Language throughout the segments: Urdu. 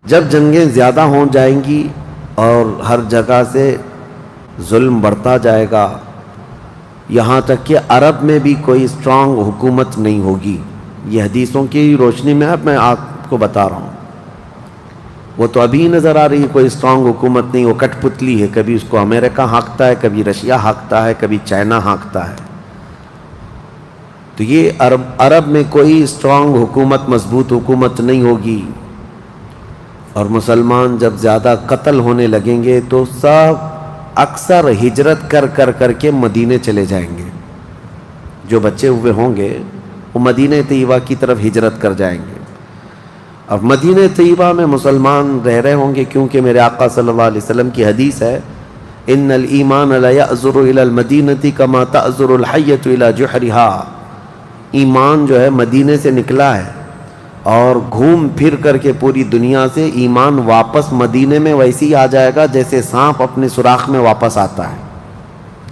جب جنگیں زیادہ ہو جائیں گی اور ہر جگہ سے ظلم بڑھتا جائے گا، یہاں تک کہ عرب میں بھی کوئی اسٹرانگ حکومت نہیں ہوگی. یہ حدیثوں کی روشنی میں اب میں آپ کو بتا رہا ہوں. وہ تو ابھی نظر آ رہی ہے کوئی اسٹرانگ حکومت نہیں، وہ کٹ پتلی ہے. کبھی اس کو امریکہ ہانکتا ہے، کبھی رشیا ہانکتا ہے، کبھی چائنا ہانکتا ہے. تو یہ عرب میں کوئی اسٹرانگ حکومت، مضبوط حکومت نہیں ہوگی. اور مسلمان جب زیادہ قتل ہونے لگیں گے تو سب اکثر ہجرت کر کر کے مدینے چلے جائیں گے. جو بچے ہوئے ہوں گے وہ مدینہ طیبہ کی طرف ہجرت کر جائیں گے. اب مدینہ طیبہ میں مسلمان رہ رہے ہوں گے، کیونکہ میرے آقا صلی اللہ علیہ وسلم کی حدیث ہے، ان الایمان لا یأذر الی المدینہ کما تأذر الحیۃ الی جحرہا. ایمان جو ہے مدینے سے نکلا ہے اور گھوم پھر کر کے پوری دنیا سے ایمان واپس مدینے میں ویسے ہی آ جائے گا جیسے سانپ اپنے سوراخ میں واپس آتا ہے.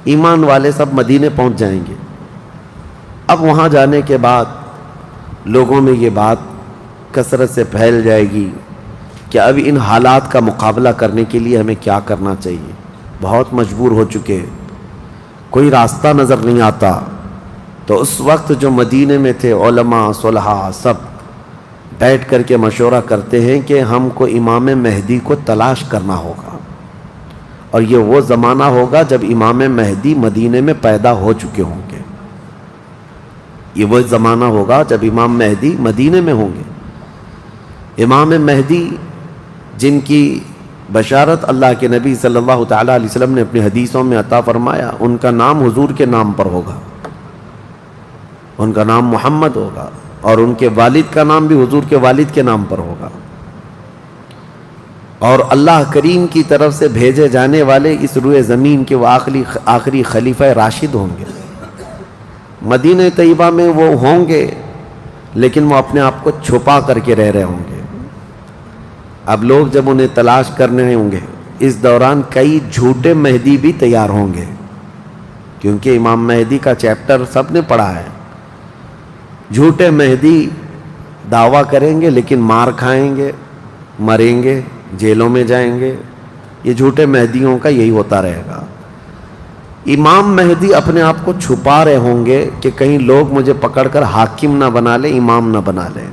ایمان والے سب مدینے پہنچ جائیں گے. اب وہاں جانے کے بعد لوگوں میں یہ بات کثرت سے پھیل جائے گی کہ اب ان حالات کا مقابلہ کرنے کے لیے ہمیں کیا کرنا چاہیے. بہت مجبور ہو چکے، کوئی راستہ نظر نہیں آتا. تو اس وقت جو مدینے میں تھے علماء صلحاء سب بیٹھ کر کے مشورہ کرتے ہیں کہ ہم کو امام مہدی کو تلاش کرنا ہوگا. اور یہ وہ زمانہ ہوگا جب امام مہدی مدینے میں پیدا ہو چکے ہوں گے. یہ وہ زمانہ ہوگا جب امام مہدی مدینے میں ہوں گے. امام مہدی جن کی بشارت اللہ کے نبی صلی اللہ تعالیٰ علیہ وسلم نے اپنی حدیثوں میں عطا فرمایا، ان کا نام حضور کے نام پر ہوگا. ان کا نام محمد ہوگا اور ان کے والد کا نام بھی حضور کے والد کے نام پر ہوگا. اور اللہ کریم کی طرف سے بھیجے جانے والے اس روئے زمین کے وہ آخری خلیفہ راشد ہوں گے. مدینہ طیبہ میں وہ ہوں گے لیکن وہ اپنے آپ کو چھپا کر کے رہ رہے ہوں گے. اب لوگ جب انہیں تلاش کرنے ہوں گے، اس دوران کئی جھوٹے مہدی بھی تیار ہوں گے، کیونکہ امام مہدی کا چیپٹر سب نے پڑھا ہے. جھوٹے مہدی دعویٰ کریں گے لیکن مار کھائیں گے، مریں گے، جیلوں میں جائیں گے. یہ جھوٹے مہدیوں کا یہی ہوتا رہے گا. امام مہدی اپنے آپ کو چھپا رہے ہوں گے کہ کہیں لوگ مجھے پکڑ کر حاکم نہ بنا لیں، امام نہ بنا لیں.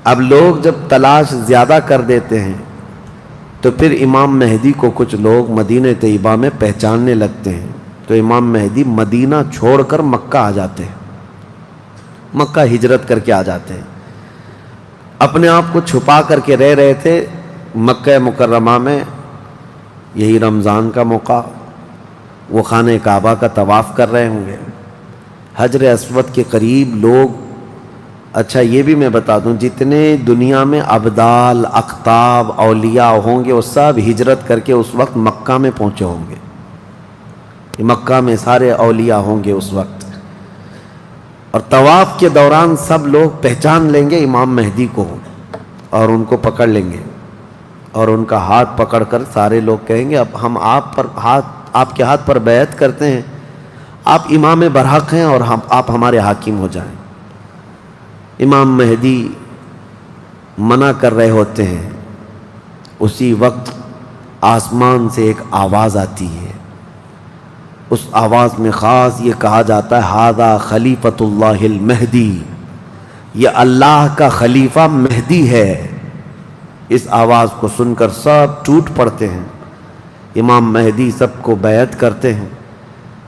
اب لوگ جب تلاش زیادہ کر دیتے ہیں تو پھر امام مہدی کو کچھ لوگ مدینہ طیبہ میں پہچاننے لگتے ہیں. تو امام مہدی مدینہ چھوڑ کر مکہ آ جاتے ہیں، مکہ ہجرت کر کے آ جاتے ہیں. اپنے آپ کو چھپا کر کے رہ رہے تھے مکہ مکرمہ میں. یہی رمضان کا موقع، وہ خانہ کعبہ کا طواف کر رہے ہوں گے، حجر اسود کے قریب لوگ. اچھا یہ بھی میں بتا دوں، جتنے دنیا میں ابدال، اقطاب، اولیاء ہوں گے وہ سب ہجرت کر کے اس وقت مکہ میں پہنچے ہوں گے. مکہ میں سارے اولیاء ہوں گے اس وقت. اور طواف کے دوران سب لوگ پہچان لیں گے امام مہدی کو اور ان کو پکڑ لیں گے اور ان کا ہاتھ پکڑ کر سارے لوگ کہیں گے اب ہم آپ کے ہاتھ پر بیعت کرتے ہیں، آپ امام برحق ہیں اور آپ ہمارے حاکم ہو جائیں. امام مہدی منع کر رہے ہوتے ہیں. اسی وقت آسمان سے ایک آواز آتی ہے. اس آواز میں خاص یہ کہا جاتا ہے ھذا خلیفۃ اللہ المہدی، یہ اللہ کا خلیفہ مہدی ہے. اس آواز کو سن کر سب ٹوٹ پڑتے ہیں. امام مہدی سب کو بیعت کرتے ہیں،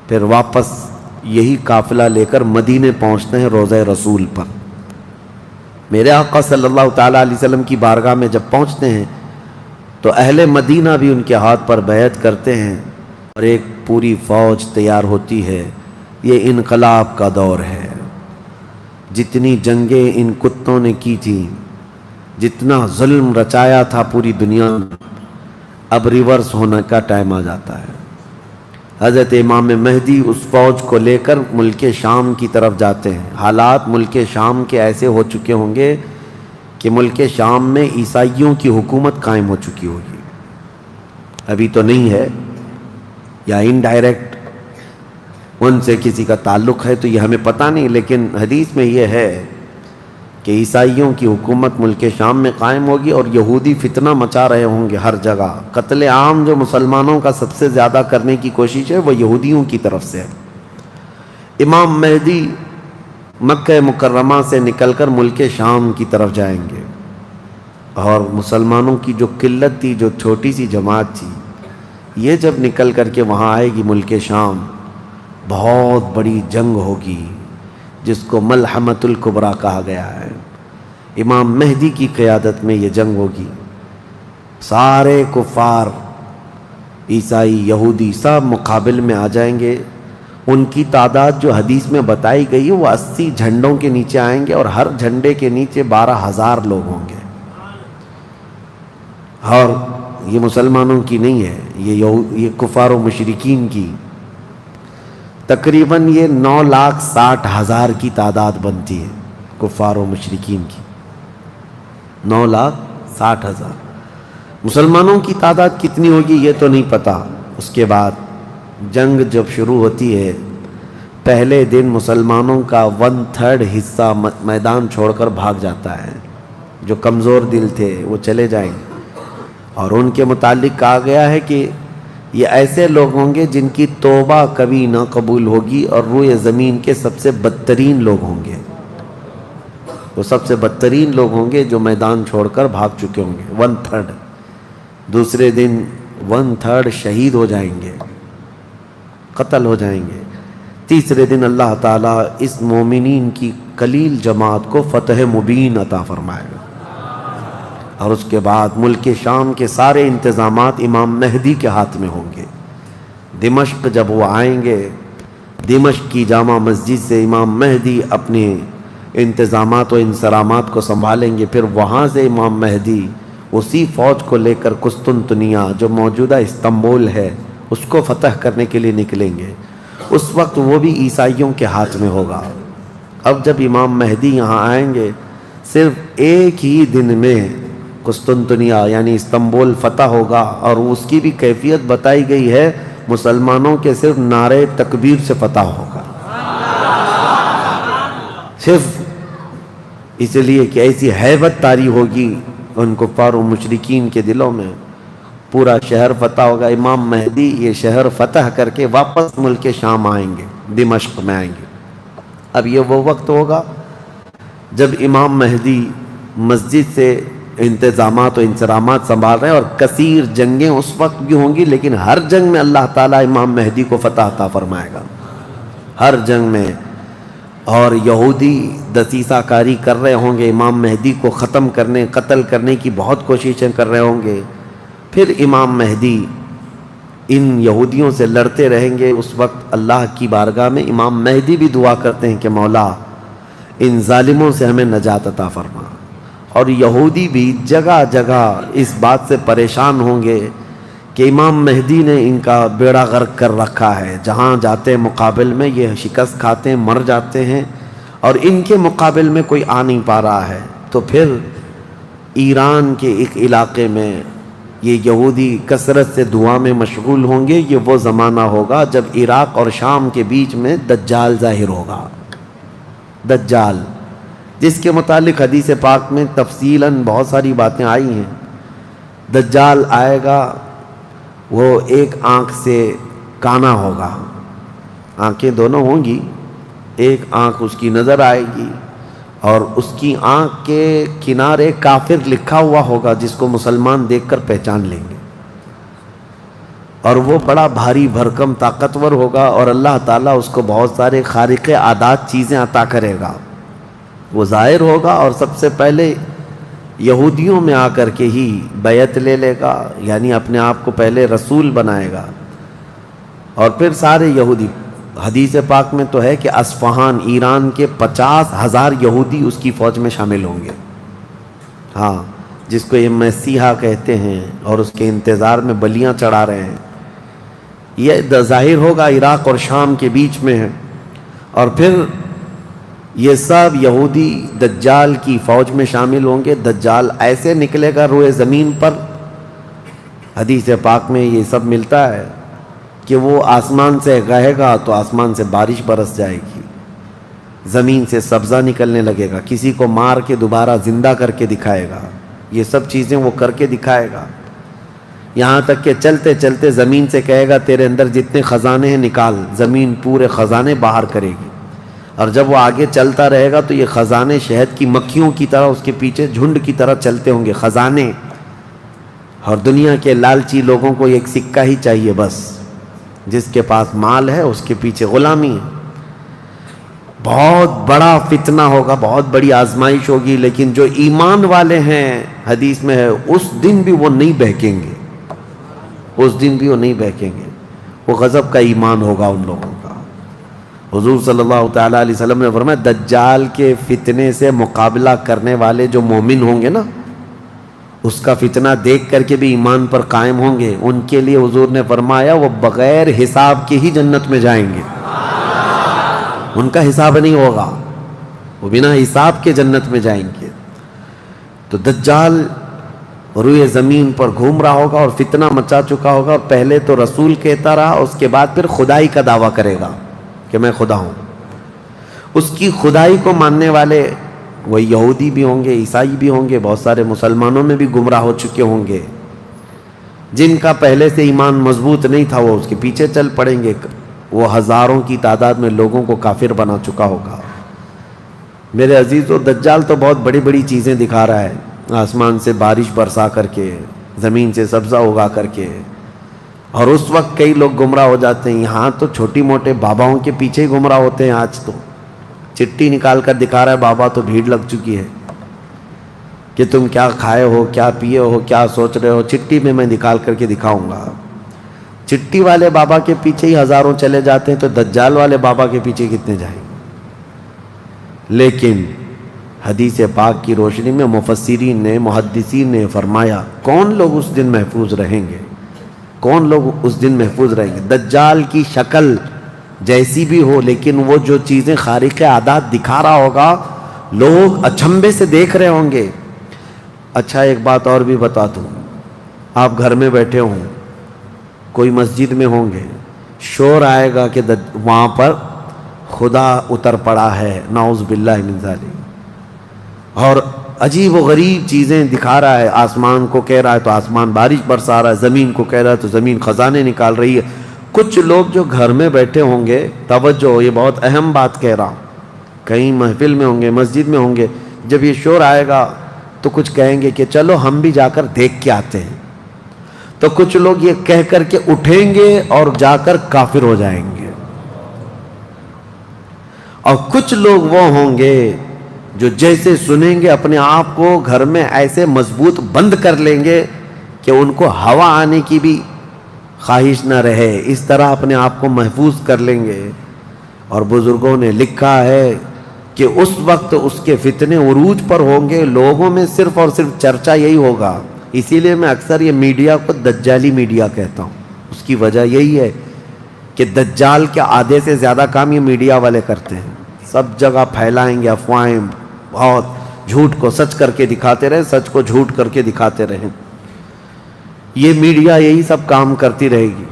پھر واپس یہی قافلہ لے کر مدینے پہنچتے ہیں روضہ رسول پر. میرے آقا صلی اللہ تعالیٰ علیہ وسلم کی بارگاہ میں جب پہنچتے ہیں تو اہل مدینہ بھی ان کے ہاتھ پر بیعت کرتے ہیں اور ایک پوری فوج تیار ہوتی ہے. یہ انقلاب کا دور ہے. جتنی جنگیں ان کتوں نے کی تھیں، جتنا ظلم رچایا تھا پوری دنیا میں، اب ریورس ہونے کا ٹائم آ جاتا ہے. حضرت امام مہدی اس فوج کو لے کر ملک شام کی طرف جاتے ہیں. حالات ملک شام کے ایسے ہو چکے ہوں گے کہ ملک شام میں عیسائیوں کی حکومت قائم ہو چکی ہوگی. ابھی تو نہیں ہے یا انڈائریکٹ ان سے کسی کا تعلق ہے تو یہ ہمیں پتہ نہیں، لیکن حدیث میں یہ ہے کہ عیسائیوں کی حکومت ملک شام میں قائم ہوگی اور یہودی فتنہ مچا رہے ہوں گے ہر جگہ. قتل عام جو مسلمانوں کا سب سے زیادہ کرنے کی کوشش ہے وہ یہودیوں کی طرف سے ہے. امام مہدی مکہ مکرمہ سے نکل کر ملک شام کی طرف جائیں گے اور مسلمانوں کی جو قلت تھی، جو چھوٹی سی جماعت تھی، یہ جب نکل کر کے وہاں آئے گی ملک شام، بہت بڑی جنگ ہوگی جس کو ملحمۃ الکبریٰ کہا گیا ہے. امام مہدی کی قیادت میں یہ جنگ ہوگی. سارے کفار، عیسائی، یہودی سب مقابل میں آ جائیں گے. ان کی تعداد جو حدیث میں بتائی گئی ہے وہ 80 جھنڈوں کے نیچے آئیں گے اور ہر جھنڈے کے نیچے 12,000 لوگ ہوں گے. اور یہ مسلمانوں کی نہیں ہے، یہ کفار و مشرکین کی. تقریباً یہ 9,60,000 کی تعداد بنتی ہے کفار و مشرکین کی. 9,60,000. مسلمانوں کی تعداد کتنی ہوگی یہ تو نہیں پتا. اس کے بعد جنگ جب شروع ہوتی ہے، پہلے دن مسلمانوں کا 1/3 حصہ میدان چھوڑ کر بھاگ جاتا ہے. جو کمزور دل تھے وہ چلے جائیں گے، اور ان کے متعلق کہا گیا ہے کہ یہ ایسے لوگ ہوں گے جن کی توبہ کبھی نہ قبول ہوگی اور روئے زمین کے سب سے بدترین لوگ ہوں گے. وہ سب سے بدترین لوگ ہوں گے جو میدان چھوڑ کر بھاگ چکے ہوں گے. 1/3. دوسرے دن 1/3 شہید ہو جائیں گے، قتل ہو جائیں گے. تیسرے دن اللہ تعالیٰ اس مومنین کی قلیل جماعت کو فتح مبین عطا فرمائے گا. اور اس کے بعد ملک شام کے سارے انتظامات امام مہدی کے ہاتھ میں ہوں گے. دمشق جب وہ آئیں گے، دمشق کی جامع مسجد سے امام مہدی اپنے انتظامات و انصرامات کو سنبھالیں گے. پھر وہاں سے امام مہدی اسی فوج کو لے کر قسطنطنیہ جو موجودہ استنبول ہے اس کو فتح کرنے کے لیے نکلیں گے. اس وقت وہ بھی عیسائیوں کے ہاتھ میں ہوگا. اب جب امام مہدی یہاں آئیں گے، صرف ایک ہی دن میں قسطنطنیہ یعنی استنبول فتح ہوگا. اور اس کی بھی کیفیت بتائی گئی ہے، مسلمانوں کے صرف نعرے تکبیر سے فتح ہوگا. صرف اس لیے کہ ایسی ہیبت طاری ہوگی ان کفار و مشرکین کے دلوں میں. پورا شہر فتح ہوگا. امام مہدی یہ شہر فتح کر کے واپس ملک شام آئیں گے، دمشق میں آئیں گے. اب یہ وہ وقت ہوگا جب امام مہدی مسجد سے انتظامات و انصرامات سنبھال رہے ہیں، اور کثیر جنگیں اس وقت بھی ہوں گی، لیکن ہر جنگ میں اللہ تعالیٰ امام مہدی کو فتح عطا فرمائے گا. ہر جنگ میں. اور یہودی دسیسہ کاری کر رہے ہوں گے، امام مہدی کو ختم کرنے، قتل کرنے کی بہت کوششیں کر رہے ہوں گے. پھر امام مہدی ان یہودیوں سے لڑتے رہیں گے. اس وقت اللہ کی بارگاہ میں امام مہدی بھی دعا کرتے ہیں کہ مولا ان ظالموں سے ہمیں نجات عطا فرما. اور یہودی بھی جگہ جگہ اس بات سے پریشان ہوں گے کہ امام مہدی نے ان کا بیڑا غرق کر رکھا ہے. جہاں جاتے مقابل میں یہ شکست کھاتے ہیں، مر جاتے ہیں، اور ان کے مقابل میں کوئی آ نہیں پا رہا ہے. تو پھر ایران کے ایک علاقے میں یہ یہودی کثرت سے دعا میں مشغول ہوں گے. یہ وہ زمانہ ہوگا جب عراق اور شام کے بیچ میں دجال ظاہر ہوگا. دجال جس کے متعلق حدیث پاک میں تفصیلاً بہت ساری باتیں آئی ہیں. دجال آئے گا، وہ ایک آنکھ سے کانا ہوگا، آنکھیں دونوں ہوں گی، ایک آنکھ اس کی نظر آئے گی، اور اس کی آنکھ کے کنارے کافر لکھا ہوا ہوگا جس کو مسلمان دیکھ کر پہچان لیں گے. اور وہ بڑا بھاری بھرکم طاقتور ہوگا، اور اللہ تعالیٰ اس کو بہت سارے خارق عادات چیزیں عطا کرے گا. وہ ظاہر ہوگا اور سب سے پہلے یہودیوں میں آ کر کے ہی بیعت لے لے گا، یعنی اپنے آپ کو پہلے رسول بنائے گا. اور پھر سارے یہودی، حدیث پاک میں تو ہے کہ اصفہان ایران کے 50,000 یہودی اس کی فوج میں شامل ہوں گے. ہاں، جس کو یہ مسیحا کہتے ہیں اور اس کے انتظار میں بلیاں چڑھا رہے ہیں. یہ ظاہر ہوگا عراق اور شام کے بیچ میں ہے. اور پھر یہ سب یہودی دجال کی فوج میں شامل ہوں گے. دجال ایسے نکلے گا روئے زمین پر، حدیث پاک میں یہ سب ملتا ہے کہ وہ آسمان سے گاہے گا تو آسمان سے بارش برس جائے گی، زمین سے سبزہ نکلنے لگے گا، کسی کو مار کے دوبارہ زندہ کر کے دکھائے گا، یہ سب چیزیں وہ کر کے دکھائے گا، یہاں تک کہ چلتے چلتے زمین سے کہے گا تیرے اندر جتنے خزانے ہیں نکال، زمین پورے خزانے باہر کرے گی، اور جب وہ آگے چلتا رہے گا تو یہ خزانے شہد کی مکھیوں کی طرح اس کے پیچھے جھنڈ کی طرح چلتے ہوں گے خزانے، اور دنیا کے لالچی لوگوں کو ایک سکہ ہی چاہیے بس، جس کے پاس مال ہے اس کے پیچھے غلامی ہے۔ بہت بڑا فتنہ ہوگا، بہت بڑی آزمائش ہوگی، لیکن جو ایمان والے ہیں حدیث میں ہے اس دن بھی وہ نہیں بہکیں گے، اس دن بھی وہ نہیں بہکیں گے، وہ غضب کا ایمان ہوگا ان لوگوں کا۔ حضور صلی اللہ تعالیٰ علیہ وسلم نے فرمایا دجال کے فتنے سے مقابلہ کرنے والے جو مومن ہوں گے نا، اس کا فتنہ دیکھ کر کے بھی ایمان پر قائم ہوں گے، ان کے لیے حضور نے فرمایا وہ بغیر حساب کے ہی جنت میں جائیں گے، ان کا حساب نہیں ہوگا، وہ بنا حساب کے جنت میں جائیں گے۔ تو دجال روئے زمین پر گھوم رہا ہوگا اور فتنہ مچا چکا ہوگا، اور پہلے تو رسول کہتا رہا، اس کے بعد پھر خدائی کا دعویٰ کرے گا کہ میں خدا ہوں۔ اس کی خدائی کو ماننے والے وہ یہودی بھی ہوں گے، عیسائی بھی ہوں گے، بہت سارے مسلمانوں میں بھی گمراہ ہو چکے ہوں گے، جن کا پہلے سے ایمان مضبوط نہیں تھا وہ اس کے پیچھے چل پڑیں گے، وہ ہزاروں کی تعداد میں لوگوں کو کافر بنا چکا ہوگا۔ میرے عزیزو، دجال تو بہت بڑی بڑی چیزیں دکھا رہا ہے، آسمان سے بارش برسا کر کے، زمین سے سبزہ اگا کر کے، اور اس وقت کئی لوگ گمراہ ہو جاتے ہیں۔ یہاں تو چھوٹی موٹے باباؤں کے پیچھے ہی گمراہ ہوتے ہیں، آج تو چٹھی نکال کر دکھا رہا ہے بابا، تو بھیڑ لگ چکی ہے کہ تم کیا کھائے ہو، کیا پیے ہو، کیا سوچ رہے ہو، چٹھی میں نکال کر کے دکھاؤں گا۔ چٹھی والے بابا کے پیچھے ہی ہزاروں چلے جاتے ہیں، تو دجال والے بابا کے پیچھے کتنے جائیں گے؟ لیکن حدیث پاک کی روشنی میں مفسرین نے، محدثین نے فرمایا کون لوگ اس دن محفوظ رہیں گے، کون لوگ اس دن محفوظ رہیں گے؟ دجال کی شکل جیسی بھی ہو، لیکن وہ جو چیزیں خارق عادات دکھا رہا ہوگا لوگ اچنبے سے دیکھ رہے ہوں گے۔ اچھا ایک بات اور بھی بتا دوں، آپ گھر میں بیٹھے ہوں، کوئی مسجد میں ہوں گے، شور آئے گا کہ وہاں پر خدا اتر پڑا ہے، نعوذ باللہ من ذالک، اور عجیب و غریب چیزیں دکھا رہا ہے، آسمان کو کہہ رہا ہے تو آسمان بارش برسا رہا ہے، زمین کو کہہ رہا ہے تو زمین خزانے نکال رہی ہے۔ کچھ لوگ جو گھر میں بیٹھے ہوں گے، توجہ یہ بہت اہم بات کہہ رہا ہوں، کہیں محفل میں ہوں گے، مسجد میں ہوں گے، جب یہ شور آئے گا تو کچھ کہیں گے کہ چلو ہم بھی جا کر دیکھ کے آتے ہیں، تو کچھ لوگ یہ کہہ کر کے اٹھیں گے اور جا کر کافر ہو جائیں گے، اور کچھ لوگ وہ ہوں گے جو جیسے سنیں گے اپنے آپ کو گھر میں ایسے مضبوط بند کر لیں گے کہ ان کو ہوا آنے کی بھی خواہش نہ رہے، اس طرح اپنے آپ کو محفوظ کر لیں گے۔ اور بزرگوں نے لکھا ہے کہ اس وقت اس کے فتنے عروج پر ہوں گے، لوگوں میں صرف اور صرف چرچا یہی ہوگا۔ اسی لیے میں اکثر یہ میڈیا کو دجالی میڈیا کہتا ہوں، اس کی وجہ یہی ہے کہ دجال کے آدھے سے زیادہ کام یہ میڈیا والے کرتے ہیں، سب جگہ پھیلائیں گے افواہیں، بہت جھوٹ کو سچ کر کے دکھاتے رہے، سچ کو جھوٹ کر کے دکھاتے رہے، یہ میڈیا یہی سب کام کرتی رہے گی۔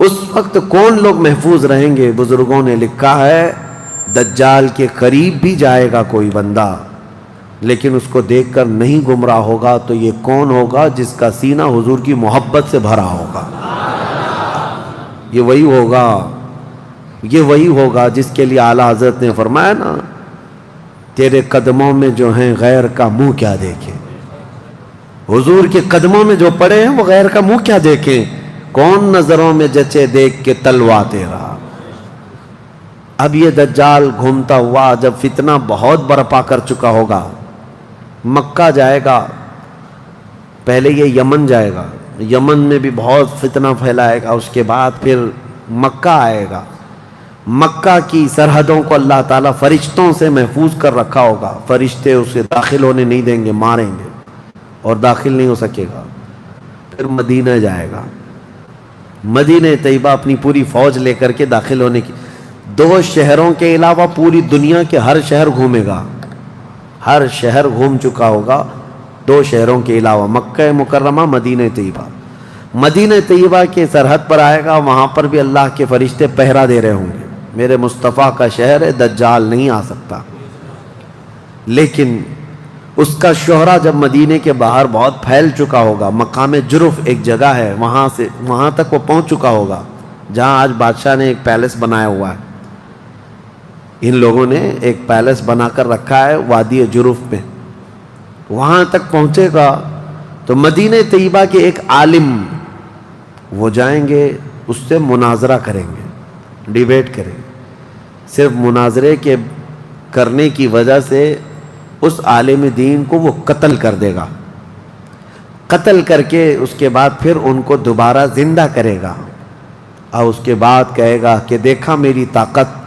اس وقت کون لوگ محفوظ رہیں گے؟ بزرگوں نے لکھا ہے دجال کے قریب بھی جائے گا کوئی بندہ، لیکن اس کو دیکھ کر نہیں گمراہ ہوگا، تو یہ کون ہوگا؟ جس کا سینہ حضور کی محبت سے بھرا ہوگا، یہ وہی ہوگا، یہ وہی ہوگا جس کے لیے اعلیٰ حضرت نے فرمایا نا، تیرے قدموں میں جو ہیں غیر کا منہ کیا دیکھیں، حضور کے قدموں میں جو پڑے ہیں وہ غیر کا منہ کیا دیکھیں، کون نظروں میں جچے دیکھ کے تلوا تیرا۔ اب یہ دجال گھومتا ہوا جب فتنہ بہت برپا کر چکا ہوگا، مکہ جائے گا، پہلے یہ یمن جائے گا، یمن میں بھی بہت فتنہ پھیلائے گا، اس کے بعد پھر مکہ آئے گا۔ مکہ کی سرحدوں کو اللہ تعالیٰ فرشتوں سے محفوظ کر رکھا ہوگا، فرشتے اسے داخل ہونے نہیں دیں گے، ماریں گے اور داخل نہیں ہو سکے گا۔ پھر مدینہ جائے گا، مدینہ طیبہ اپنی پوری فوج لے کر کے داخل ہونے کی، 2 شہروں کے علاوہ پوری دنیا کے ہر شہر گھومے گا، ہر شہر گھوم چکا ہوگا 2 شہروں کے علاوہ، مکہ مکرمہ، مدینہ طیبہ۔ مدینہ طیبہ کے سرحد پر آئے گا، وہاں پر بھی اللہ کے فرشتے پہرا دے رہے ہوں گے، میرے مصطفیٰ کا شہر ہے، دجال نہیں آ سکتا. لیکن اس کا شہرہ جب مدینے کے باہر بہت پھیل چکا ہوگا، مقام جرف ایک جگہ ہے، وہاں تک وہ پہنچ چکا ہوگا جہاں آج بادشاہ نے ایک پیلس بنایا ہوا ہے. ان لوگوں نے ایک پیلس بنا کر رکھا ہے وادی جرف میں. وہاں تک پہنچے گا تو مدینہ طیبہ کے ایک عالم وہ جائیں گے، اس سے مناظرہ کریں گے، ڈیبیٹ کریں گے. صرف مناظرے کے کرنے کی وجہ سے اس عالم دین کو وہ قتل کر دے گا. قتل کر کے اس کے بعد پھر ان کو دوبارہ زندہ کرے گا، اور اس کے بعد کہے گا کہ دیکھا میری طاقت.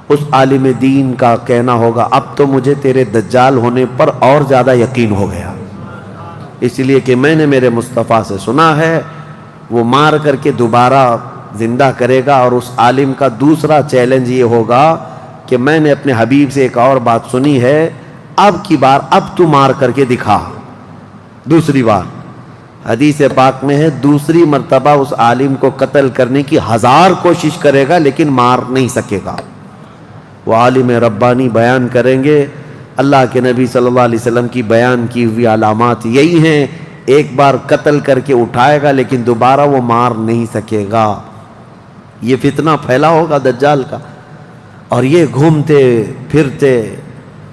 اس عالم دین کا کہنا ہوگا اب تو مجھے تیرے دجال ہونے پر اور زیادہ یقین ہو گیا، اس لیے کہ میں نے میرے مصطفیٰ سے سنا ہے. وہ مار کر کے دوبارہ زندہ کرے گا. اور اس عالم کا دوسرا چیلنج یہ ہوگا کہ میں نے اپنے حبیب سے ایک اور بات سنی ہے، اب کی بار اب تو مار کر کے دکھا. دوسری بار حدیث پاک میں ہے دوسری مرتبہ اس عالم کو قتل کرنے کی 1000 کوشش کرے گا لیکن مار نہیں سکے گا. وہ عالم ربانی بیان کریں گے، اللہ کے نبی صلی اللہ علیہ وسلم کی بیان کی ہوئی علامات یہی ہیں. ایک بار قتل کر کے اٹھائے گا لیکن دوبارہ وہ مار نہیں سکے گا. یہ فتنہ پھیلا ہوگا دجال کا، اور یہ گھومتے پھرتے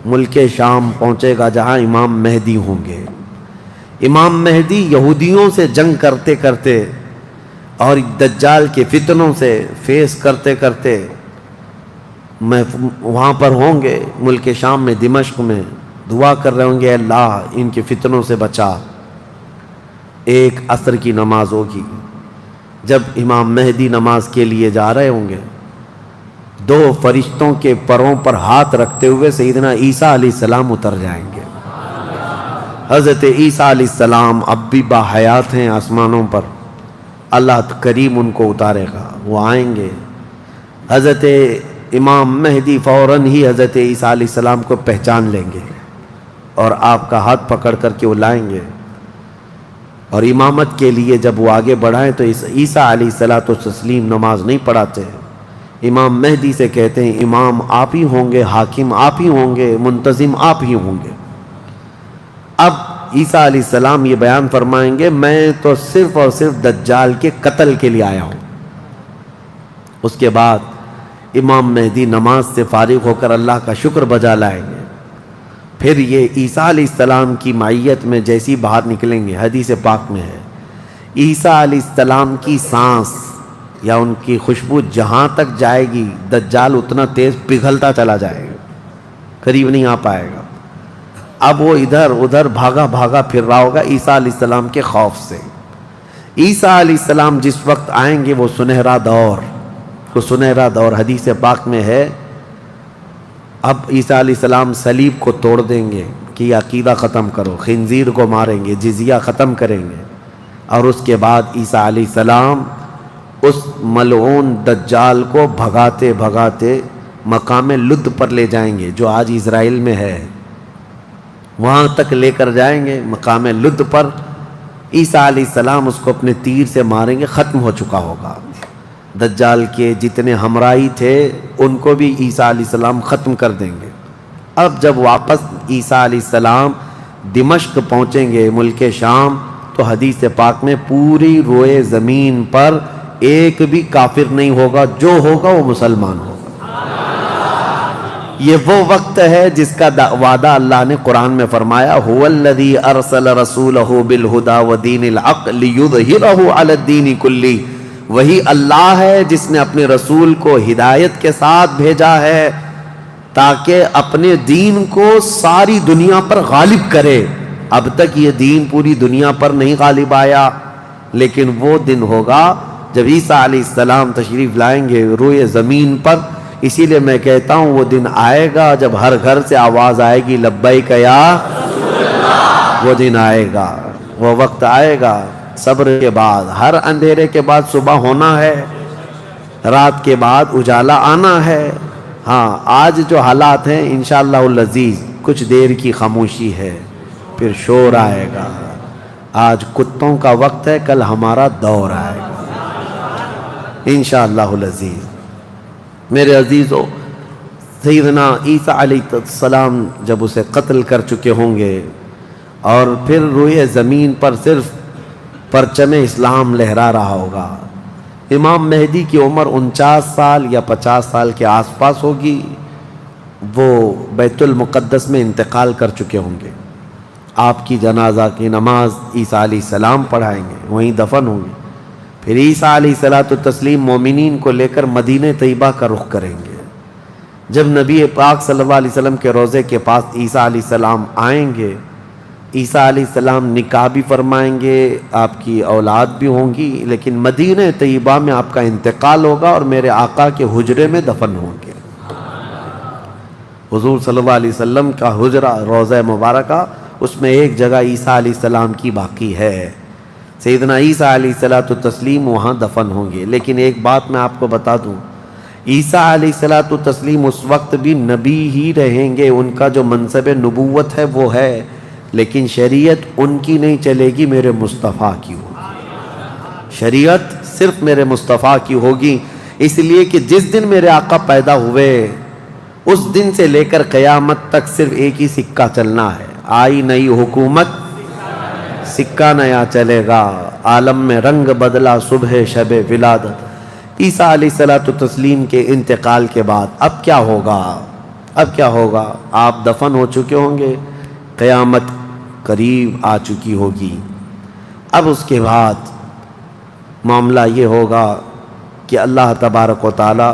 ملک شام پہنچے گا جہاں امام مہدی ہوں گے. امام مہدی یہودیوں سے جنگ کرتے کرتے اور دجال کے فتنوں سے فیس کرتے کرتے وہاں پر ہوں گے ملک شام میں، دمشق میں دعا کر رہے ہوں گے اللہ ان کے فتنوں سے بچا. ایک عصر کی نماز ہوگی، جب امام مہدی نماز کے لیے جا رہے ہوں گے، 2 فرشتوں کے پروں پر ہاتھ رکھتے ہوئے سیدنا عیسیٰ علیہ السلام اتر جائیں گے. حضرت عیسیٰ علیہ السلام اب بھی باحیات ہیں آسمانوں پر، اللہ کریم ان کو اتارے گا. وہ آئیں گے، حضرت امام مہدی فوراً ہی حضرت عیسیٰ علیہ السلام کو پہچان لیں گے اور آپ کا ہاتھ پکڑ کر کے وہ لائیں گے. اور امامت کے لیے جب وہ آگے بڑھائیں تو عیسیٰ علیہ السلام نماز نہیں پڑھاتے. امام مہدی سے کہتے ہیں امام آپ ہی ہوں گے، حاکم آپ ہی ہوں گے، منتظم آپ ہی ہوں گے. اب عیسیٰ علیہ السلام یہ بیان فرمائیں گے میں تو صرف اور صرف دجال کے قتل کے لیے آیا ہوں. اس کے بعد امام مہدی نماز سے فارغ ہو کر اللہ کا شکر بجا لائیں گے. پھر یہ عیسیٰ علیہ السلام کی معیت میں جیسی باہر نکلیں گے، حدیث پاک میں ہے عیسیٰ علیہ السلام کی سانس یا ان کی خوشبو جہاں تک جائے گی دجال اتنا تیز پگھلتا چلا جائے گا، قریب نہیں آ پائے گا. اب وہ ادھر ادھر بھاگا بھاگا پھر رہا ہوگا عیسیٰ علیہ السلام کے خوف سے. عیسیٰ علیہ السلام جس وقت آئیں گے وہ سنہرا دور حدیث پاک میں ہے. اب عیسیٰ علیہ السلام صلیب کو توڑ دیں گے کہ یہ عقیدہ ختم کرو، خنزیر کو ماریں گے، جزیہ ختم کریں گے. اور اس کے بعد عیسیٰ علیہ السلام اس ملعون دجال کو بھگاتے بھگاتے مقام لد پر لے جائیں گے جو آج اسرائیل میں ہے، وہاں تک لے کر جائیں گے. مقام لد پر عیسیٰ علیہ السلام اس کو اپنے تیر سے ماریں گے، ختم ہو چکا ہوگا. دجال کے جتنے ہمراہی تھے ان کو بھی عیسیٰ علیہ السلام ختم کر دیں گے. اب جب واپس عیسیٰ علیہ السلام دمشق پہنچیں گے ملک شام تو حدیث پاک میں پوری روئے زمین پر ایک بھی کافر نہیں ہوگا، جو ہوگا وہ مسلمان ہوگا. یہ وہ وقت ہے جس کا وعدہ اللہ نے قرآن میں فرمایا هو الذی ارسل رسولہ بالہدی ودین الحق لیظہرہ علی الدین کلہ. وہی اللہ ہے جس نے اپنے رسول کو ہدایت کے ساتھ بھیجا ہے تاکہ اپنے دین کو ساری دنیا پر غالب کرے. اب تک یہ دین پوری دنیا پر نہیں غالب آیا، لیکن وہ دن ہوگا جب عیسیٰ علیہ السلام تشریف لائیں گے روئے زمین پر. اسی لیے میں کہتا ہوں وہ دن آئے گا جب ہر گھر سے آواز آئے گی لبیک یا رسول اللہ. وہ دن آئے گا، وہ وقت آئے گا. صبر کے بعد، ہر اندھیرے کے بعد صبح ہونا ہے، رات کے بعد اجالا آنا ہے. ہاں آج جو حالات ہیں انشاءاللہ العزیز کچھ دیر کی خاموشی ہے، پھر شور آئے گا. آج کتوں کا وقت ہے، کل ہمارا دور آئے گا انشاءاللہ العزیز. میرے عزیزو، سیدنا عیسیٰ علیہ السلام جب اسے قتل کر چکے ہوں گے اور پھر روئے زمین پر صرف پرچم اسلام لہرا رہا ہوگا، امام مہدی کی عمر 49 سال یا 50 سال کے آس پاس ہوگی، وہ بیت المقدس میں انتقال کر چکے ہوں گے، آپ کی جنازہ کی نماز عیسیٰ علیہ السلام پڑھائیں گے، وہیں دفن ہوں گے، پھر عیسیٰ علیہ السلام مومنین کو لے کر مدینہ طیبہ کا رخ کریں گے۔ جب نبی پاک صلی اللہ علیہ وسلم کے روضے کے پاس عیسیٰ علیہ السلام آئیں گے، عیسیٰ علیہ السلام نکاح بھی فرمائیں گے، آپ کی اولاد بھی ہوں گی، لیکن مدینہ طیبہ میں آپ کا انتقال ہوگا اور میرے آقا کے حجرے میں دفن ہوں گے۔ حضور صلی اللہ علیہ وسلم کا حجرہ روضہ مبارکہ، اس میں ایک جگہ عیسیٰ علیہ السلام کی باقی ہے، سیدنا عیسیٰ علیہ السلام وہاں دفن ہوں گے۔ لیکن ایک بات میں آپ کو بتا دوں، عیسیٰ علیہ السلام اس وقت بھی نبی ہی رہیں گے، ان کا جو منصب نبوت ہے وہ ہے، لیکن شریعت ان کی نہیں چلے گی، میرے مصطفیٰ کی ہوگی، شریعت صرف میرے مصطفیٰ کی ہوگی، اس لیے کہ جس دن میرے آقا پیدا ہوئے اس دن سے لے کر قیامت تک صرف ایک ہی سکہ چلنا ہے، آئی نئی حکومت سکہ نیا چلے گا، عالم میں رنگ بدلا صبح شب ولادت۔ عیسیٰ علیہ السلام کے انتقال کے بعد اب کیا ہوگا؟ اب کیا ہوگا؟ آپ دفن ہو چکے ہوں گے، قیامت قریب آ چکی ہوگی۔ اب اس کے بعد معاملہ یہ ہوگا کہ اللہ تبارک و تعالی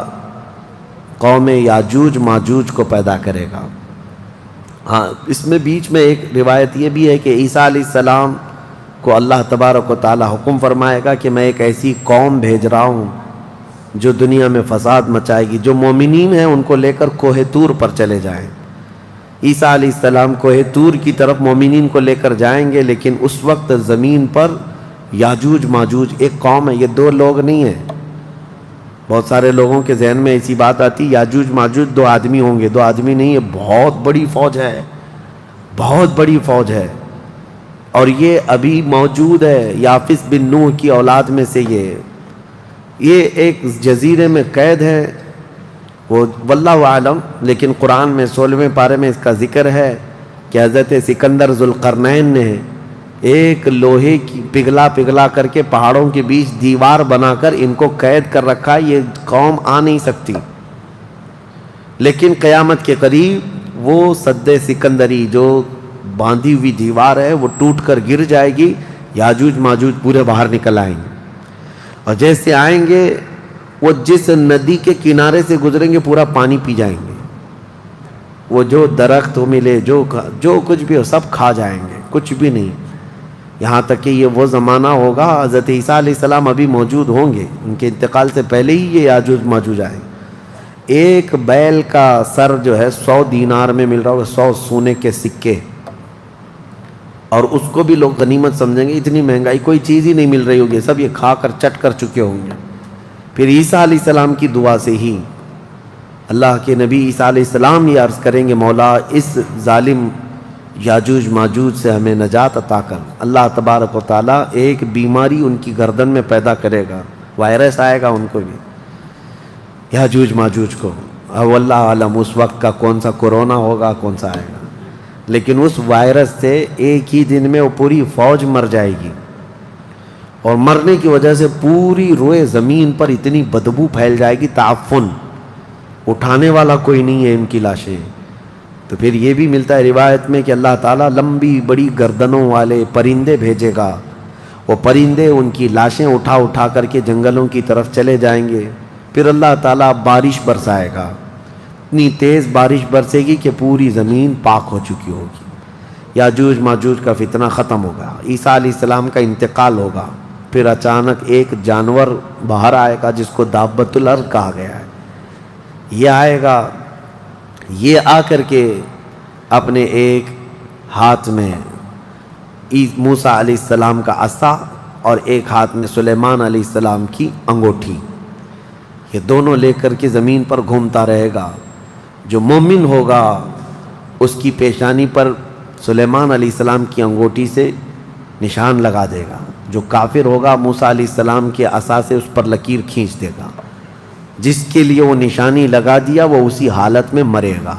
قوم یاجوج ماجوج کو پیدا کرے گا۔ ہاں، اس میں بیچ میں ایک روایت یہ بھی ہے کہ عیسیٰ علیہ السلام کو اللہ تبارک و تعالی حکم فرمائے گا کہ میں ایک ایسی قوم بھیج رہا ہوں جو دنیا میں فساد مچائے گی، جو مومنین ہیں ان کو لے کر کوہ طور پر چلے جائیں۔ عیسیٰ علیہ السلام کوہ طور کی طرف مومنین کو لے کر جائیں گے، لیکن اس وقت زمین پر یاجوج ماجوج ایک قوم ہے، یہ دو لوگ نہیں ہیں۔ بہت سارے لوگوں کے ذہن میں ایسی بات آتی یاجوج ماجوج دو آدمی ہوں گے، دو آدمی نہیں، یہ بہت بڑی فوج ہے، بہت بڑی فوج ہے، اور یہ ابھی موجود ہے، یافس بن نوح کی اولاد میں سے یہ ایک جزیرے میں قید ہے، وہ واللہ عالم، لیکن قرآن میں 16ویں پارے میں اس کا ذکر ہے کہ حضرت سکندر ذوالقرنین نے ایک لوہے کی پگھلا کر کے پہاڑوں کے بیچ دیوار بنا کر ان کو قید کر رکھا، یہ قوم آ نہیں سکتی، لیکن قیامت کے قریب وہ سد سکندری جو باندھی ہوئی دیوار ہے وہ ٹوٹ کر گر جائے گی، یاجوج ماجوج پورے باہر نکل آئیں گے، اور جیسے آئیں گے وہ جس ندی کے کنارے سے گزریں گے پورا پانی پی جائیں گے، وہ جو درخت ملے جو کچھ بھی ہو سب کھا جائیں گے، کچھ بھی نہیں، یہاں تک کہ یہ وہ زمانہ ہوگا حضرت عیسیٰ علیہ السلام ابھی موجود ہوں گے، ان کے انتقال سے پہلے ہی یہ یاجوج ماجوج آئیں۔ ایک بیل کا سر جو ہے 100 دینار میں مل رہا ہوگا، 100 سونے کے سکے، اور اس کو بھی لوگ غنیمت سمجھیں گے، اتنی مہنگائی کوئی چیز ہی نہیں مل رہی ہوگی، سب یہ کھا کر چٹ کر چکے ہوں گے۔ پھر عیسیٰ علیہ السلام کی دعا سے ہی اللہ کے نبی عیسیٰ علیہ السلام یہ عرض کریں گے مولا اس ظالم یاجوج ماجوج سے ہمیں نجات عطا کر۔ اللہ تبارک و تعالیٰ ایک بیماری ان کی گردن میں پیدا کرے گا، وائرس آئے گا ان کو بھی، یاجوج ماجوج کو، اب اللہ عالم اس وقت کا کون سا کورونا ہوگا کون سا آئے گا، لیکن اس وائرس سے ایک ہی دن میں وہ پوری فوج مر جائے گی، اور مرنے کی وجہ سے پوری روئے زمین پر اتنی بدبو پھیل جائے گی، تعفن، اٹھانے والا کوئی نہیں ہے ان کی لاشیں۔ تو پھر یہ بھی ملتا ہے روایت میں کہ اللہ تعالیٰ لمبی بڑی گردنوں والے پرندے بھیجے گا، وہ پرندے ان کی لاشیں اٹھا کر کے جنگلوں کی طرف چلے جائیں گے، پھر اللہ تعالیٰ بارش برسائے گا، اتنی تیز بارش برسے گی کہ پوری زمین پاک ہو چکی ہوگی، یاجوج ماجوج کا فتنہ ختم ہوگا، عیسیٰ علیہ السلام کا انتقال ہوگا، پھر اچانک ایک جانور باہر آئے گا جس کو دابۃ الارض کہا گیا ہے، یہ آئے گا، یہ آ کر کے اپنے ایک ہاتھ میں موسیٰ علیہ السلام کا عصا اور ایک ہاتھ میں سلیمان علیہ السلام کی انگوٹھی، یہ دونوں لے کر کے زمین پر گھومتا رہے گا، جو مومن ہوگا اس کی پیشانی پر سلیمان علیہ السلام کی انگوٹھی سے نشان لگا دے گا، جو کافر ہوگا موسیٰ علیہ السلام کے عصا سے اس پر لکیر کھینچ دے گا، جس کے لیے وہ نشانی لگا دیا وہ اسی حالت میں مرے گا.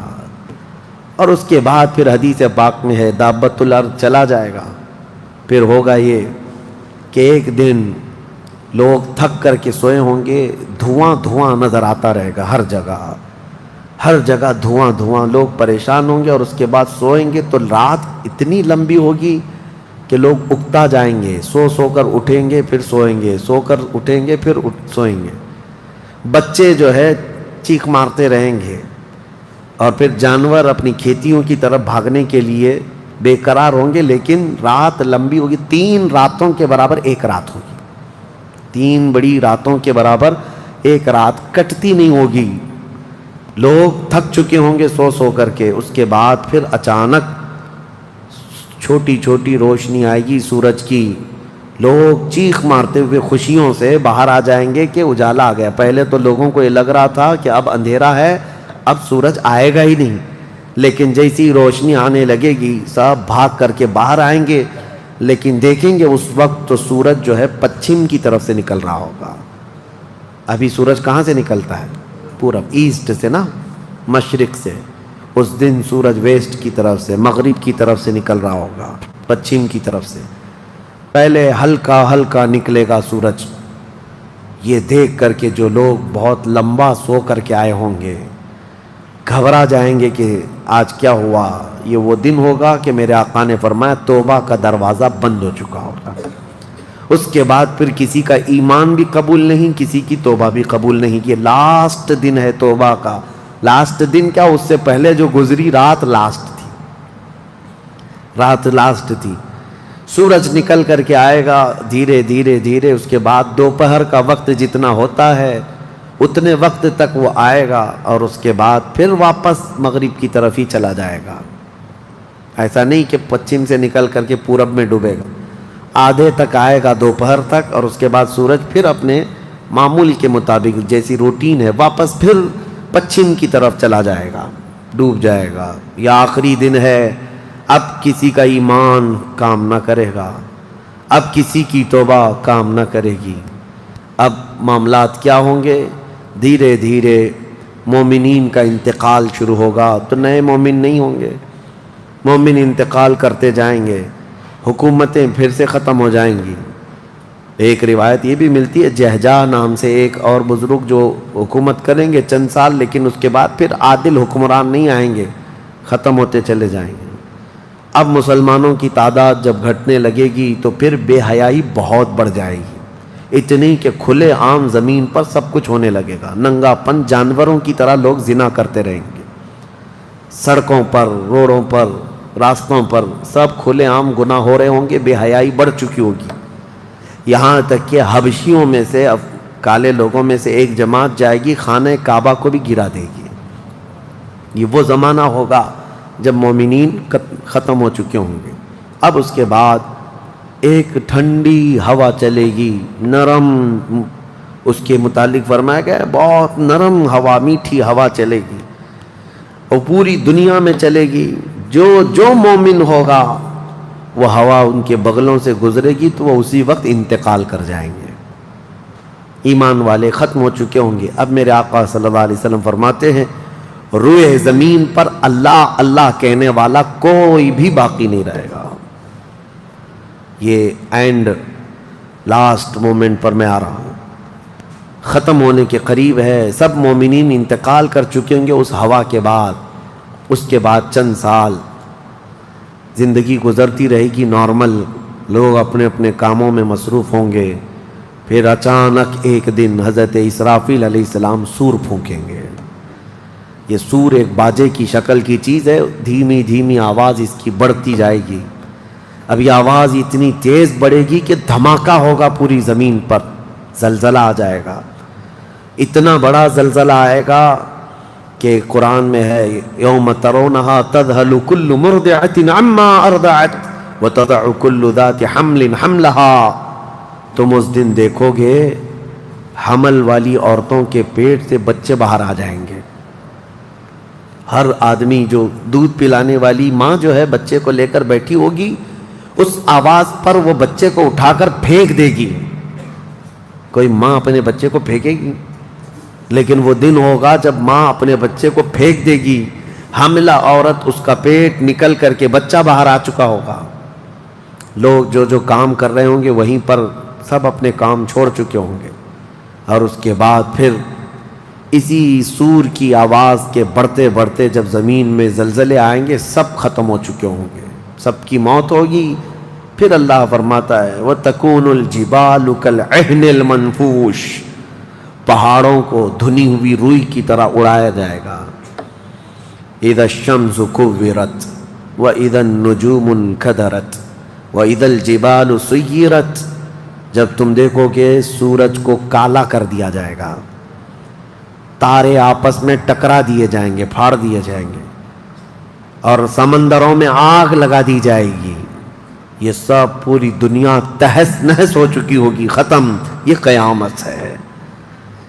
اور اس کے بعد پھر حدیث پاک میں ہے دابۃ الارض چلا جائے گا. پھر ہوگا یہ کہ ایک دن لوگ تھک کر کے سوئے ہوں گے, دھواں دھواں نظر آتا رہے گا ہر جگہ دھواں دھواں, لوگ پریشان ہوں گے. اور اس کے بعد سوئیں گے تو رات اتنی لمبی ہوگی کہ لوگ اکتا جائیں گے, سو کر اٹھیں گے پھر سوئیں گے, سو کر اٹھیں گے پھر سوئیں گے. بچے جو ہے چیخ مارتے رہیں گے, اور پھر جانور اپنی کھیتیوں کی طرف بھاگنے کے لیے بے قرار ہوں گے. لیکن رات لمبی ہوگی, 3 راتوں کے برابر ایک رات ہوگی, 3 بڑی راتوں کے برابر ایک رات کٹتی نہیں ہوگی. لوگ تھک چکے ہوں گے سو کر کے. اس کے بعد پھر اچانک چھوٹی چھوٹی روشنی آئے گی سورج کی, لوگ چیخ مارتے ہوئے خوشیوں سے باہر آ جائیں گے کہ اجالا آ گیا. پہلے تو لوگوں کو یہ لگ رہا تھا کہ اب اندھیرا ہے, اب سورج آئے گا ہی نہیں. لیکن جیسی روشنی آنے لگے گی سب بھاگ کر کے باہر آئیں گے. لیکن دیکھیں گے اس وقت تو سورج جو ہے پچھم کی طرف سے نکل رہا ہوگا. ابھی سورج کہاں سے نکلتا ہے؟ پورب, ایسٹ سے نا, مشرق سے. اس دن سورج ویسٹ کی طرف سے, مغرب کی طرف سے نکل رہا ہوگا, پچھم کی طرف سے. پہلے ہلکا ہلکا نکلے گا سورج. یہ دیکھ کر کے جو لوگ بہت لمبا سو کر کے آئے ہوں گے گھبرا جائیں گے کہ آج کیا ہوا. یہ وہ دن ہوگا کہ میرے آقا نے فرمایا توبہ کا دروازہ بند ہو چکا ہوگا. اس کے بعد پھر کسی کا ایمان بھی قبول نہیں, کسی کی توبہ بھی قبول نہیں. یہ لاسٹ دن ہے توبہ کا. لاسٹ دن کیا, اس سے پہلے جو گزری رات لاسٹ تھی, رات لاسٹ تھی. سورج نکل کر کے آئے گا دھیرے دھیرے دھیرے. اس کے بعد دوپہر کا وقت جتنا ہوتا ہے اتنے وقت تک وہ آئے گا, اور اس کے بعد پھر واپس مغرب کی طرف ہی چلا جائے گا. ایسا نہیں کہ پچھم سے نکل کر کے پورب میں ڈوبے گا. آدھے تک آئے گا دوپہر تک, اور اس کے بعد سورج پھر اپنے معمول کے مطابق جیسی روٹین ہے واپس پھر پچھم کی طرف چلا جائے گا, ڈوب جائے گا. یا آخری دن ہے, اب کسی کا ایمان کام نہ کرے گا, اب کسی کی توبہ کام نہ کرے گی. اب معاملات کیا ہوں گے؟ دھیرے دھیرے مومنین کا انتقال شروع ہوگا. تو نئے مومن نہیں ہوں گے, مومن انتقال کرتے جائیں گے, حکومتیں پھر سے ختم ہو جائیں گی. ایک روایت یہ بھی ملتی ہے جہجہ نام سے ایک اور بزرگ جو حکومت کریں گے چند سال, لیکن اس کے بعد پھر عادل حکمران نہیں آئیں گے, ختم ہوتے چلے جائیں گے. اب مسلمانوں کی تعداد جب گھٹنے لگے گی تو پھر بے حیائی بہت بڑھ جائے گی, اتنی کہ کھلے عام زمین پر سب کچھ ہونے لگے گا. ننگا پن, جانوروں کی طرح لوگ زنا کرتے رہیں گے, سڑکوں پر, روڈوں پر, راستوں پر سب کھلے عام گناہ ہو رہے ہوں گے. بے حیائی بڑھ چکی ہوگی. یہاں تک کہ حبشیوں میں سے, کالے لوگوں میں سے ایک جماعت جائے گی خانہ کعبہ کو بھی گرا دے گی. یہ وہ زمانہ ہوگا جب مومنین ختم ہو چکے ہوں گے. اب اس کے بعد ایک ٹھنڈی ہوا چلے گی, نرم, اس کے متعلق فرمایا گیا ہے بہت نرم ہوا, میٹھی ہوا چلے گی, اور پوری دنیا میں چلے گی. جو مومن ہوگا وہ ہوا ان کے بغلوں سے گزرے گی تو وہ اسی وقت انتقال کر جائیں گے. ایمان والے ختم ہو چکے ہوں گے. اب میرے آقا صلی اللہ علیہ وسلم فرماتے ہیں روئے زمین پر اللہ اللہ کہنے والا کوئی بھی باقی نہیں رہے گا. یہ اینڈ لاسٹ مومنٹ پر میں آ رہا ہوں, ختم ہونے کے قریب ہے. سب مومنین انتقال کر چکے ہوں گے اس ہوا کے بعد. اس کے بعد چند سال زندگی گزرتی رہے گی نارمل, لوگ اپنے اپنے کاموں میں مصروف ہوں گے. پھر اچانک ایک دن حضرت اسرافیل علیہ السلام سور پھونکیں گے. یہ سور ایک باجے کی شکل کی چیز ہے, دھیمی دھیمی آواز اس کی بڑھتی جائے گی. اب یہ آواز اتنی تیز بڑھے گی کہ دھماکہ ہوگا پوری زمین پر, زلزلہ آ جائے گا. اتنا بڑا زلزلہ آئے گا کہ قرآن میں ہے یوم ترونہا تذہل کل مرضعۃ عما ارضعت وتضع کل ذات حمل حملہا. تم اس دن دیکھو گے حمل والی عورتوں کے پیٹ سے بچے باہر آ جائیں گے. ہر آدمی جو دودھ پلانے والی ماں جو ہے بچے کو لے کر بیٹھی ہوگی, اس آواز پر وہ بچے کو اٹھا کر پھینک دے گی. کوئی ماں اپنے بچے کو پھینکے گی؟ لیکن وہ دن ہوگا جب ماں اپنے بچے کو پھینک دے گی، حاملہ عورت اس کا پیٹ نکل کر کے بچہ باہر آ چکا ہوگا، لوگ جو کام کر رہے ہوں گے وہیں پر سب اپنے کام چھوڑ چکے ہوں گے، اور اس کے بعد پھر اسی سور کی آواز کے بڑھتے بڑھتے جب زمین میں زلزلے آئیں گے سب ختم ہو چکے ہوں گے، سب کی موت ہوگی۔ پھر اللہ فرماتا ہے وَتَكُونُ الْجِبَالُ كَالْعِهْنِ الْمَنْفُوشِ، پہاڑوں کو دھنی ہوئی روئی کی طرح اڑایا جائے گا۔ اِذَا الشَّمْسُ كُوِّرَتْ وَإِذَا النُّجُومُ انْكَدَرَتْ وَإِذَا الْجِبَالُ سُيِّرَتْ، جب تم دیکھو کہ سورج کو کالا کر دیا جائے گا، تارے آپس میں ٹکرا دیے جائیں گے، پھاڑ دیے جائیں گے، اور سمندروں میں آگ لگا دی جائے گی، یہ سب پوری دنیا تہس نہس ہو چکی ہوگی، ختم، یہ قیامت ہے۔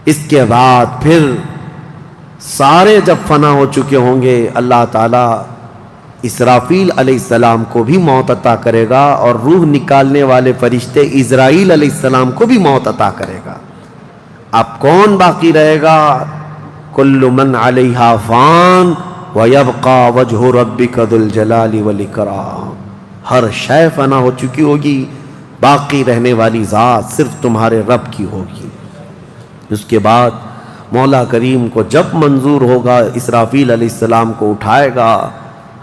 اس کے بعد پھر سارے جب فنا ہو چکے ہوں گے، اللہ تعالیٰ اسرافیل علیہ السلام کو بھی موت عطا کرے گا، اور روح نکالنے والے فرشتے اسرائیل علیہ السلام کو بھی موت عطا کرے گا۔ اب کون باقی رہے گا؟ کل من علیہا فان ویبقى وجہ ربک ذو الجلال والاکرام، ہر شے فنا ہو چکی ہوگی، باقی رہنے والی ذات صرف تمہارے رب کی ہوگی۔ اس کے بعد مولا کریم کو جب منظور ہوگا اسرافیل علیہ السلام کو اٹھائے گا،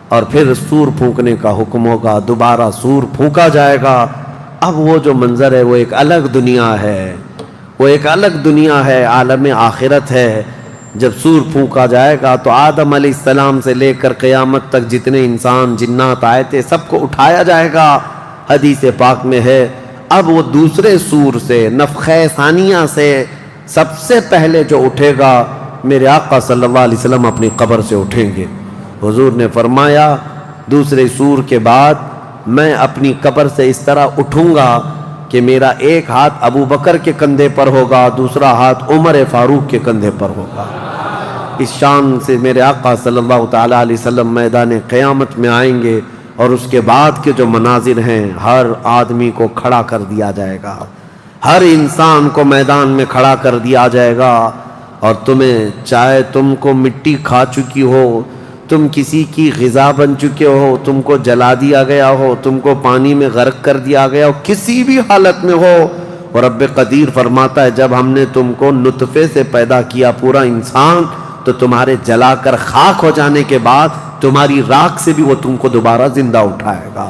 اور پھر سور پھونکنے کا حکم ہوگا، دوبارہ سور پھونکا جائے گا۔ اب وہ جو منظر ہے وہ ایک الگ دنیا ہے، وہ ایک الگ دنیا ہے، عالم آخرت ہے۔ جب سور پھونکا جائے گا تو آدم علیہ السلام سے لے کر قیامت تک جتنے انسان جنات آئے تھے سب کو اٹھایا جائے گا۔ حدیث پاک میں ہے اب وہ دوسرے سور سے، نفخہ ثانیہ سے سب سے پہلے جو اٹھے گا میرے آقا صلی اللہ علیہ وسلم اپنی قبر سے اٹھیں گے۔ حضور نے فرمایا دوسرے سور کے بعد میں اپنی قبر سے اس طرح اٹھوں گا کہ میرا ایک ہاتھ ابو بکر کے کندھے پر ہوگا، دوسرا ہاتھ عمر فاروق کے کندھے پر ہوگا۔ اس شان سے میرے آقا صلی اللہ تعالیٰ علیہ وسلم میدان قیامت میں آئیں گے، اور اس کے بعد کے جو مناظر ہیں، ہر آدمی کو کھڑا کر دیا جائے گا، ہر انسان کو میدان میں کھڑا کر دیا جائے گا، اور تمہیں چاہے تم کو مٹی کھا چکی ہو، تم کسی کی غذا بن چکے ہو، تم کو جلا دیا گیا ہو، تم کو پانی میں غرق کر دیا گیا ہو، کسی بھی حالت میں ہو، اور رب قدیر فرماتا ہے جب ہم نے تم کو نطفے سے پیدا کیا پورا انسان، تو تمہارے جلا کر خاک ہو جانے کے بعد تمہاری راکھ سے بھی وہ تم کو دوبارہ زندہ اٹھائے گا۔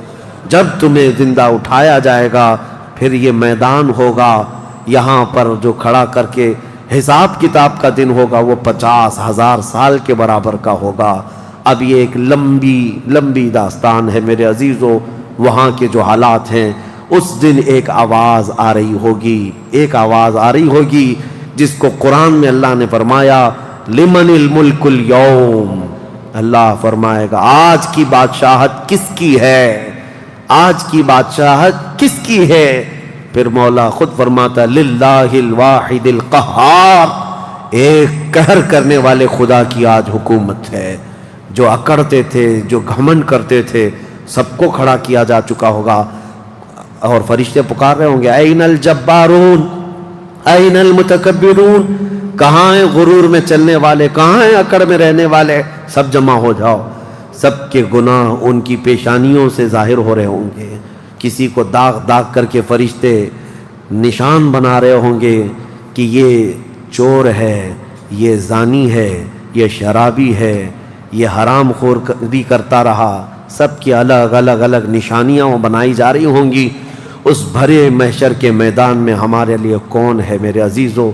جب تمہیں زندہ اٹھایا جائے گا پھر یہ میدان ہوگا، یہاں پر جو کھڑا کر کے حساب کتاب کا دن ہوگا وہ 50,000 سال کے برابر کا ہوگا۔ اب یہ ایک لمبی داستان ہے میرے عزیزو، وہاں کے جو حالات ہیں، اس دن ایک آواز آ رہی ہوگی، ایک آواز آ رہی ہوگی جس کو قرآن میں اللہ نے فرمایا لمن الملک اليوم، اللہ فرمائے گا آج کی بادشاہت کس کی ہے، آج کی بادشاہت کس کی ہے؟ پھر مولا خود فرماتا للہ الواحد القہار، ایک قہر کرنے والے خدا کی آج حکومت ہے۔ جو اکڑتے تھے، جو گھمنڈ کرتے تھے، سب کو کھڑا کیا جا چکا ہوگا، اور فرشتے پکار رہے ہوں گے این الجبارون این المتکبرون، کہاں ہیں غرور میں چلنے والے، کہاں ہیں اکڑ میں رہنے والے، سب جمع ہو جاؤ۔ سب کے گناہ ان کی پیشانیوں سے ظاہر ہو رہے ہوں گے، کسی کو داغ داغ کر کے فرشتے نشان بنا رہے ہوں گے کہ یہ چور ہے، یہ زانی ہے، یہ شرابی ہے، یہ حرام خور بھی کرتا رہا، سب کی الگ الگ نشانیاں بنائی جا رہی ہوں گی۔ اس بھرے محشر کے میدان میں ہمارے لیے کون ہے میرے عزیزو؟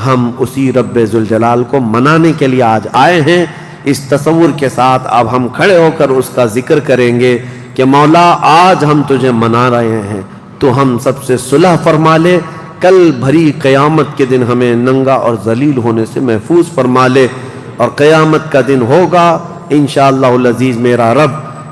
ہم اسی رب ذوالجلال کو منانے کے لیے آج آئے ہیں۔ اس تصور کے ساتھ اب ہم کھڑے ہو کر اس کا ذکر کریں گے کہ مولا آج ہم تجھے منا رہے ہیں، تو ہم سب سے صلح فرما لے، کل بھری قیامت کے دن ہمیں ننگا اور ذلیل ہونے سے محفوظ فرما لے، اور قیامت کا دن ہوگا انشاءاللہ العزیز میرا رب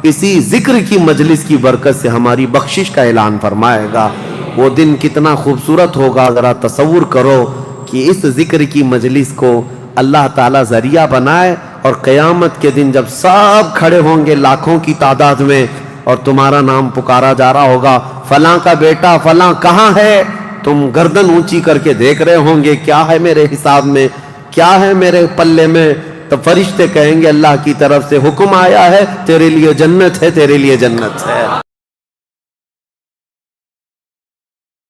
اسی ذکر کی مجلس کی برکت سے ہماری بخشش کا اعلان فرمائے گا۔ وہ دن کتنا خوبصورت ہوگا، ذرا تصور کرو کہ اس ذکر کی مجلس کو اللہ تعالیٰ ذریعہ بنائے، اور قیامت کے دن جب سب کھڑے ہوں گے لاکھوں کی تعداد میں، اور تمہارا نام پکارا جا رہا ہوگا فلاں کا بیٹا فلاں کہاں ہے، تم گردن اونچی کر کے دیکھ رہے ہوں گے کیا ہے میرے حساب میں، کیا ہے میرے پلے میں؟ تو فرشتے کہیں گے اللہ کی طرف سے حکم آیا ہے، تیرے لیے جنت ہے، تیرے لیے جنت ہے۔